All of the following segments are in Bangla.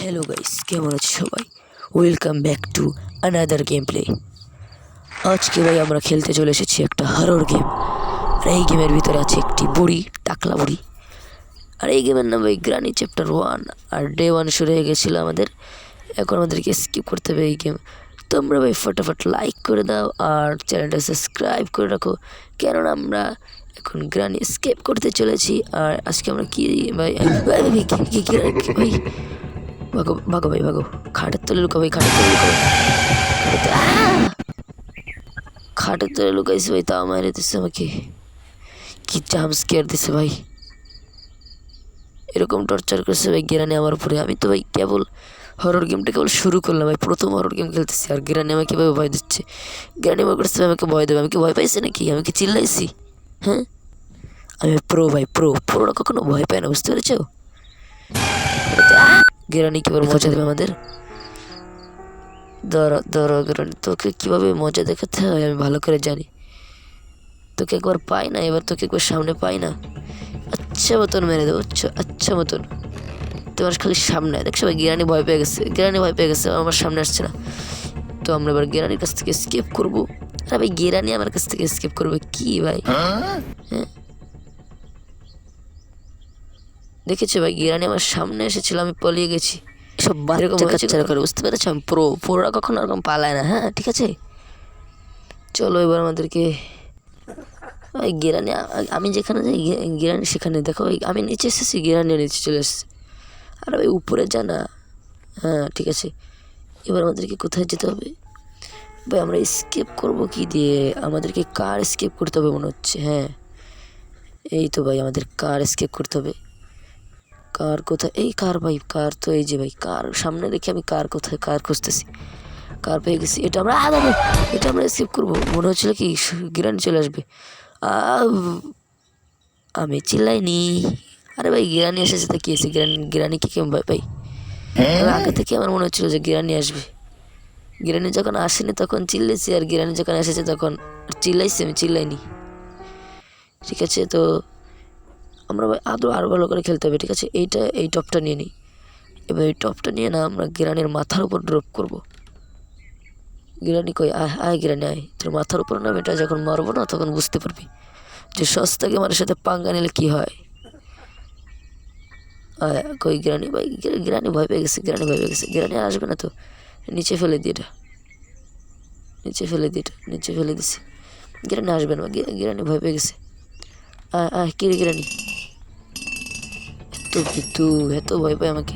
হ্যালো গাইস, কেমন আছো সবাই? Welcome back to another game play. আজকে ভাই আমরা খেলতে চলে এসেছি একটা হরর গেম। আর এই গেমের ভিতরে আছে একটি বুড়ি, টাকলা বুড়ি। আর এই গেমের নাম ভাই গ্রানি চ্যাপ্টার 1। আর ডে 1 শুরু হয়ে গেছিলো আমাদের। এখন আমাদেরকে স্কিপ করতে হবে এই গেম। তোমরা ভাই ফটাফট লাইক করে দাও আর চ্যানেলটা সাবস্ক্রাইব করে রাখো, কেননা আমরা এখন গ্রানি স্কেপ করতে চলেছি। আর আজকে আমরা কি ভাই ভাই ভাই ভাগো ভাগো ভাই ভাগো, খাটের তলে লুকা ভাই, খাটের তলে লুকা ভাই, খাটের তলে লুকাইছে ভাই, তাও মারে দিচ্ছে আমাকে। কি জাম্প স্কেয়ার দিছে ভাই, এরকম টর্চার করছে ভাই গেরানি আমার উপরে। আমি তো ভাই কেবল হরর গেমটা কেবল শুরু করলাম ভাই, প্রথম হরর গেম খেলতেছি আর গেরানি আমাকে কীভাবে ভয় দিচ্ছে। গেরানি মনে করছে আমাকে ভয় দেবে, আমি কি ভয় পাইছি নাকি? আমি কি চিল্লাইছি? হ্যাঁ, আমি প্রো ভাই, প্রোরা কখনো ভয় পায় না, বুঝতে পেরেছো? গেরানি কীভাবে মজা দেবে আমাদের। ধরো গেরানি, তোকে কীভাবে মজা দেখাতে হয় আমি ভালো করে জানি। তোকে একবার পাই না, এবার তোকে একবার সামনে পাই না, আচ্ছা মতন মেরে দেবো, আচ্ছা মতন। তোমার খালি সামনে দেখছো ভাই, গেরানি ভয় পেয়ে গেছে, গেরানি ভয় পেয়ে গেছে, আমার সামনে আসছে না। তো আমরা এবার গেরানির কাছ থেকে স্কেপ করবো। আরে ভাই গেরানি আমার কাছ থেকে স্কেপ করবে কি ভাই? হ্যাঁ, দেখেছো ভাই, গেরানি আমার সামনে এসেছিল, আমি পালিয়ে গেছি। এসব বাচ্চা কাচ্চারা করে, বুঝতে পেরেছো? আমি প্রোরা কখনো এরকম পালায় না। হ্যাঁ ঠিক আছে, চলো এবার আমাদেরকে ওই গেরানি, আমি যেখানে যাই গেরানি সেখানে। দেখো ভাই আমি নিচে এসেছি, গেরানিও নিচে চলে এসেছে। আর ভাই উপরে যা না। হ্যাঁ ঠিক আছে, এবার আমাদেরকে কোথায় যেতে হবে ভাই? আমরা স্কেপ করব কি দিয়ে? আমাদেরকে কার স্কেপ করতে হবে মনে হচ্ছে। হ্যাঁ এই তো ভাই, আমাদের কার স্কেপ করতে হবে। কার কোথায়? এই কার ভাই, কার তো এই যে ভাই, কার সামনে দেখি আমি। কার কোথায়? কার খুঁজতেছি, কার পেয়ে গেছি। এটা আমরা এটা আমরা স্কিপ করবো। মনে হচ্ছিল কি গিরানি চলে আসবে। আমি চিল্লাইনি। আরে ভাই গিরানি এসেছে তো কি এসে, গিরানিকে কেমন ভাই ভাই? আগে থেকে আমার মনে হচ্ছিল যে গিরানি আসবে। গিরানি যখন আসেনি তখন চিল্লেছি, আর গিরানি যখন এসেছে তখন চিল্লাইছি, আমি চিল্লাইনি। ঠিক আছে, তো আমরা ভাই আরও ভালো করে খেলতে হবে। ঠিক আছে, এই টপটা নিয়ে নিই। এবার এই টপটা নিয়ে না আমরা গিরানির মাথার উপর ড্রপ করবো। গিরানি কই? আয় গিরানি আয়, তোর মাথার উপর নাম। এটা যখন মারবো না তখন বুঝতে পারবি যে সস্তা গেমারের সাথে পাঙ্গা নিলে কী হয়। আয় কই গিরানি ভাই, গিরানি ভয় পেয়ে গেছে, গিরানি ভয় পেয়ে গেছে। গিরানি আসবে না তো, নিচে ফেলে দিই এটা, নিচে ফেলে দিই এটা, নিচে ফেলে দিছি। গিরানি আসবে না, গিরানি ভয় পেয়ে গেছে। আয় কি রে গিরানি, এত ভয় পায় আমাকে।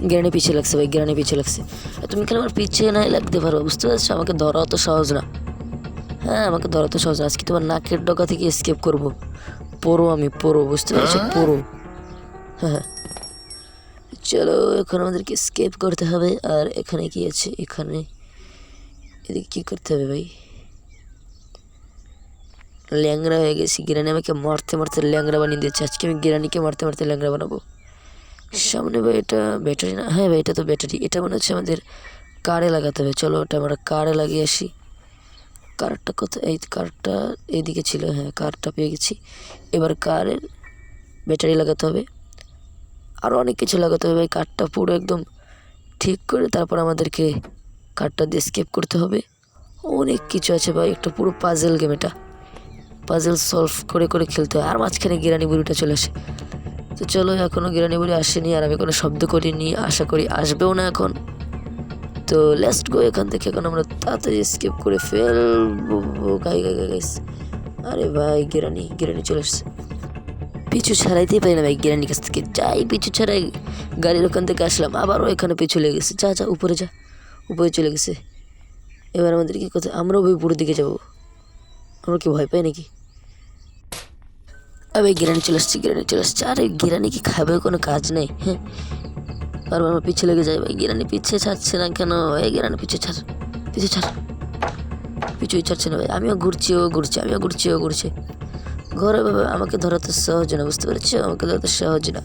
গিরানি পিছিয়ে লাগছে ভাই, গিরানি পিছিয়ে লাগছে। তুমি খেলে আমার পিছিয়ে নাই লাগতে পারো, বুঝতে পারছো? আমাকে ধরা অত সহজ না। হ্যাঁ আমাকে ধরা তো সহজ না। আজকে তোমার নাকের ডগা থেকে স্কেপ করবো। আমি পড়ো, বুঝতে পারছো? পড়ো। হ্যাঁ চলো, এখন আমাদেরকে স্কেপ করতে হবে। আর এখানে কি আছে? এখানে এদিকে কী করতে হবে ভাই? ল্যাংড়া হয়ে গেছি, গিরানি আমাকে মারতে মারতে ল্যাংড়া বানিয়ে দিয়েছে। আজকে আমি গিরানিকে মারতে মারতে ল্যাংড়া বানাবো। সামনে ভাই এটা ব্যাটারি না? হ্যাঁ ভাই এটা তো ব্যাটারি। এটা মনে হচ্ছে আমাদের কারে লাগাতে হবে। চলো ওটা আমরা কারে লাগিয়ে আসি। কারটা কোথায়? এই কারটা এইদিকে ছিল। হ্যাঁ কারটা পেয়ে গেছি। এবার কারের ব্যাটারি লাগাতে হবে, আরও অনেক কিছু লাগাতে হবে ভাই। কারটা পুরো একদম ঠিক করে তারপর আমাদেরকে কারটা দিয়ে স্কেপ করতে হবে। অনেক কিছু আছে ভাই, একটা পুরো পাজেল গেম এটা। পাজেল সলভ করে করে খেলতে হয়। আর মাঝখানে গিরানি বুড়িটা চলে আসে। তো চলো, এখনও গিরানি বুড়ি আসেনি আর আমি কোনো শব্দ করিনি, আশা করি আসবেও না এখন। তো লেটস গো এখান থেকে। এখন আমরা তাড়াতাড়ি স্কিপ করে ফেলবো। গাইস, আরে ভাই গিরানি চলে এসছে। পিছু ছাড়াইতেই পারি না ভাই গিরানির কাছ থেকে। যাই পিছু ছাড়াই, গাড়ির ওখান থেকে আসলাম, আবারও এখানে পিছু লেগে গেছে। যা উপরে যা, উপরে চলে গেছে। এবার আমাদের কি কোথায়? আমরাও ভাই উপরের দিকে যাবো। আমরা কি ভয় পাই নাকি? ভাই গিরানি চলে আসছে। আরে গিরানি কি খাবে? কোনো কাজ নেই। হ্যাঁ বারবার আমার পিছু লেগে যায় ভাই। গিরানি পিছিয়ে ছাড়ছে না কেন? এই গিরানি পিছু ছাড়, পিছুই ছাড়ছে না ভাই। আমিও ঘুরছি, ও ঘুরছে। ঘরে বাবা আমাকে ধরা তো সহজ না, বুঝতে পারছো? আমাকে ধরা তো সহজ না,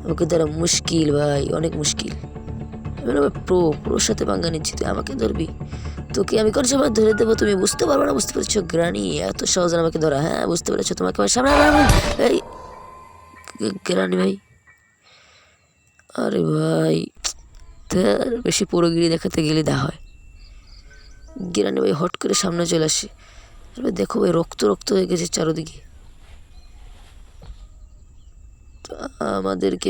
আমাকে ধরা মুশকিল ভাই, অনেক মুশকিল। আমি প্রোর সাথে পাঙ্গা নিচ্ছি, তুই আমাকে ধরবি? তোকে আমি কোন সময় ধরে দেবো তুমি বুঝতে পারবো না, বুঝতে পেরেছো? গ্রানি এত সহজ না আমাকে ধরা। হ্যাঁ বুঝতে পেরেছো? তোমাকে আমার সামনে এই গ্রানি ভাই, আরে ভাই তার বেশি পুরোগিরি দেখাতে গেলে দা হয়। গিরানি ভাই হট করে সামনে চলে আসে। আরে দেখো ভাই রক্ত রক্ত হয়ে গেছে চারোদিকে। তো আমাদেরকে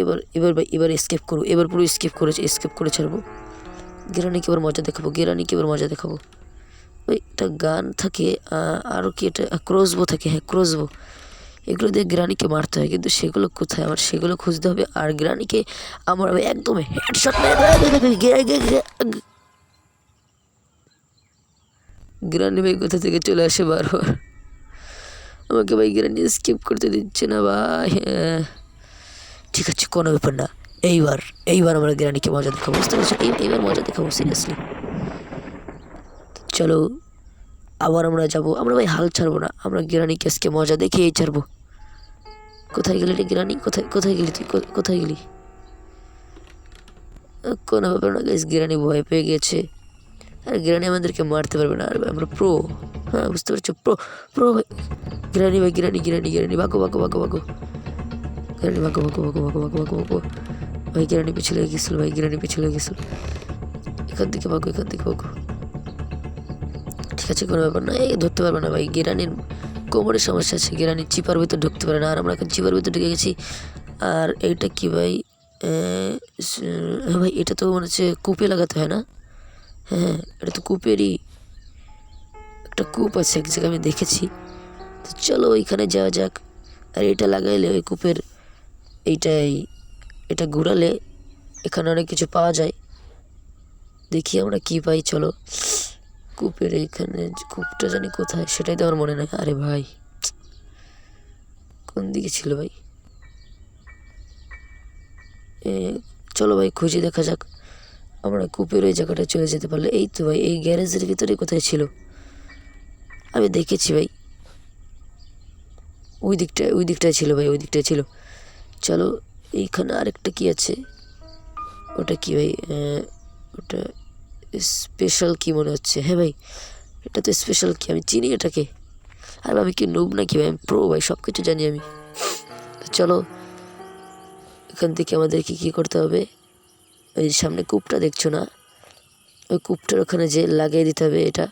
এবার স্কেপ করবো, এবার পুরো স্কেপ করে ছাড়বো। গিরানিকে এবার মজা দেখাবো, গিরানিকে এবার মজা দেখাবো। ওই একটা গান থাকে, আরও কি এটা ক্রসবো থাকে, হ্যাঁ ক্রসবো, এগুলো দিয়ে গ্রানিকে মারতে হয়, কিন্তু সেগুলো কোথায় আমার সেগুলো খুঁজতে হবে। আর গ্রানিকে আমার একদম হেডশট গ্রানি ভাই কোথা থেকে চলে আসে বারবার, আমাকে ভাই গ্রানি স্কিপ করতে দিচ্ছে না ভাই। হ্যাঁ ঠিক আছে কোনো ব্যাপার না, এইবার এইবার আমরা গ্রানিকে মজা দেখাবো, বুঝতে পারছো, এইবার মজা দেখাবো সিরিয়াসলি। চলো আবার আমরা যাবো, আমরা ভাই হাল ছাড়বো না, আমরা গ্রানিকে আজকে মজা দেখিয়েই ছাড়বো। কোথায় গেলি রে গ্রানি, কোথায় কোথায় গেলি তুই, কোথায় গেলি? কোনো ব্যাপার না গাইস, গিরানি ভয় পেয়ে গেছে। আর গিরানি আমাদেরকে মারতে পারবে না, আর আমরা প্রো, হ্যাঁ বুঝতে পারছো, প্রো প্রো ভাই। গিরানি ভাই গিরানি গিরানি গিরানি ভাগো ভাগো ভাগো ভাগো, গিরানি ভাগো ভাগো ভাগো ভাগো ভাগো ভাগো ভাগো। ভাই গিরানি পিছলে গেছিল, ভাই গিরানি পিছলে গেছিল, এখান থেকে ভাগো এখান থেকে ভাগো। ঠিক আছে কোনো ব্যাপার না, এই ধরতে পারবে না ভাই, গিরানির কোমরের সমস্যা আছে, গিরানি চিপার ভিতর ঢুকতে পারে না, আর আমরা এখন চিপার ভিতর ঢুকে গেছি। আর এইটা কি ভাই, হ্যাঁ ভাই এটা তো মনে হচ্ছে কূপে লাগাতে হয় না? হ্যাঁ এটা তো কূপেরই, একটা কূপ আছে এক জায়গায় আমি দেখেছি। তো চলো ওইখানে যাওয়া যাক। আর এটা লাগাইলে ওই কূপের এইটাই, এটা ঘুরালে এখানে অনেক কিছু পাওয়া যায়, দেখি আমরা কি পাই। চলো কূপের এইখানে, কূপটা জানি কোথায় সেটাই তো আমার মনে নাই। আরে ভাই কোন দিকে ছিল ভাই, চলো ভাই খুঁজে দেখা যাক। আমরা কূপের ওই জায়গাটায় চলে যেতে পারলে, এই তো ভাই এই গ্যারেজের ভিতরে কোথায় ছিল, আমি দেখেছি ভাই, ওই দিকটায় ছিল ভাই, ওই দিকটায় ছিল। চলো এইখানে আরেকটা কি আছে, ওটা কি ভাই, ওটা স্পেশাল কি মনে হচ্ছে, হ্যাঁ ভাই এটা তো স্পেশাল কি, আমি চিনি এটাকে। আর আমি কি নুব নাকি ভাই, আমি প্রো ভাই, সব কিছু জানি আমি। তো চলো এখান থেকে আমাদেরকে কী করতে হবে, ওই সামনে কূপটা দেখছো না, ওই কূপটার ওখানে যে লাগিয়ে দিতে হবে, এটা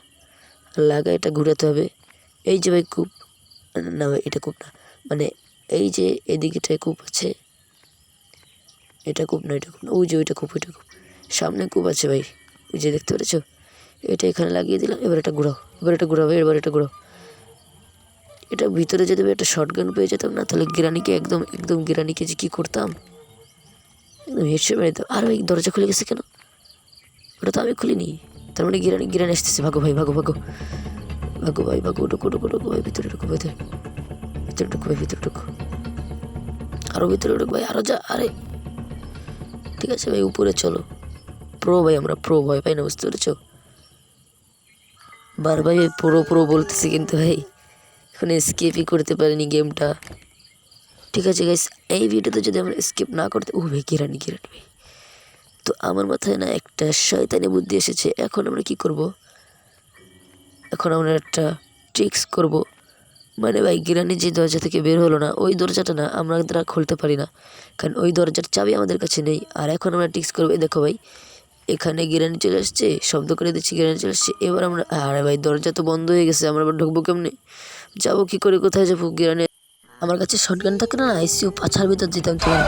লাগায় এটা ঘুরাতে হবে। এই যে ভাই কূপ, না ভাই এটা কূপ না, মানে এই যে এদিকেটায় কূপ আছে, এটা কূপ না, এটা কূপ না, ওই যে ওইটা কূপ, ওইটা কূপ, সামনে কূপ আছে ভাই, ওই যে দেখতে পেরেছো, এটা এখানে লাগিয়ে দিলাম। এবার এটা ঘুরাও, এবার এটা ঘুরাও, এবার এটা ঘুরাও। এটা ভিতরে যদি একটা শর্টগান পেয়ে যেতাম না, তাহলে গিরানিকে একদম একদম গিরানিকে যে কী করতাম, একদম হেডশট মেরে দিতাম। আর ভাই দরজা খুলে গেছে কেন, ওটা তো আমি খুলিনি, তার মানে গিরানি গিরানি আসতেছে, ভাগো ভাই ভাগো ভাগো ভাগো ভাই ভাগো, ঢুকো ঢুকো ঢুকো ভাই, ভিতরে ঢুকো, ভিতরে ভিতরে ঢুকো ভাই, ভিতরে ঢুকো, আরও ভিতরে ঢুকো ভাই, আরও যা। আরে ঠিক আছে ভাই উপরে চলো, প্রো ভাই আমরা প্রো, ভয় পাই না, বুঝতে পেরেছো। বারবার ভাই প্রো প্রো বলতেছি, কিন্তু ভাই এখন স্কিপই করতে পারিনি গেমটা। ঠিক আছে গাইস, এই ভিডিওতে যদি আমরা স্কিপ না করতে, ও ভাই গিরানি গিরানি ভাই, তো আমার মাথায় না একটা শয়তানি বুদ্ধি এসেছে। এখন আমরা কি করব, এখন আমরা একটা ট্রিক্স করব, মানে ভাই গিরানি যে দরজা থেকে বের হলো না, ওই দরজাটা না আমরা দ্বারা খুলতে পারি না, কারণ ওই দরজার চাবি আমাদের কাছে নেই। আর এখন আমরা ট্রিক্স করবো, দেখো ভাই এখানে গিরানি চলে আসছে, শব্দ করে দিচ্ছি গিরানি চলে আসছে, এবার আমরা, আরে ভাই দরজা তো বন্ধ হয়ে গেছে, আমরা আবার ঢুকবো কেমনে, যাবো কী করে, কোথায় যাবো গিরানি, আমার কাছে শর্টগান থাকে না, আইসিইউ পাছার ভিতর দিতাম তোমার।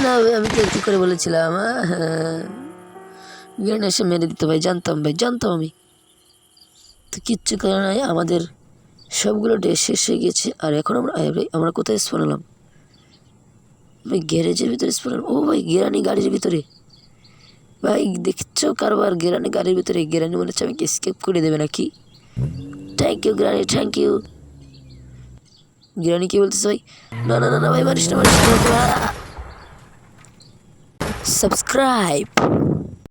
না আমি তো কী করে বলেছিলাম, হ্যাঁ গিরানি এসে মেরে দিতে, ভাই জানতাম, ভাই জানতাম আমি। তো কিচ্ছু করে নাই, আমাদের সবগুলো ডে শেষ হয়ে গেছে। আর এখন আমরা কোথায় স্পন হলাম ভাই, গ্যারেজের ভিতরে স্পন হলাম। ও ভাই গিরানি গাড়ির ভিতরে, ভাই দেখছো কারবার, গিরানি গাড়ির ভিতরে, গিরানি মনে হচ্ছে আমি স্কেপ করে দেবে নাকি। থ্যাংক ইউ গিরানি, থ্যাংক ইউ। গিরানি কি বলতেছে ভাই, না না না না ভাই মারিস না মারিস না, সাবস্ক্রাইব।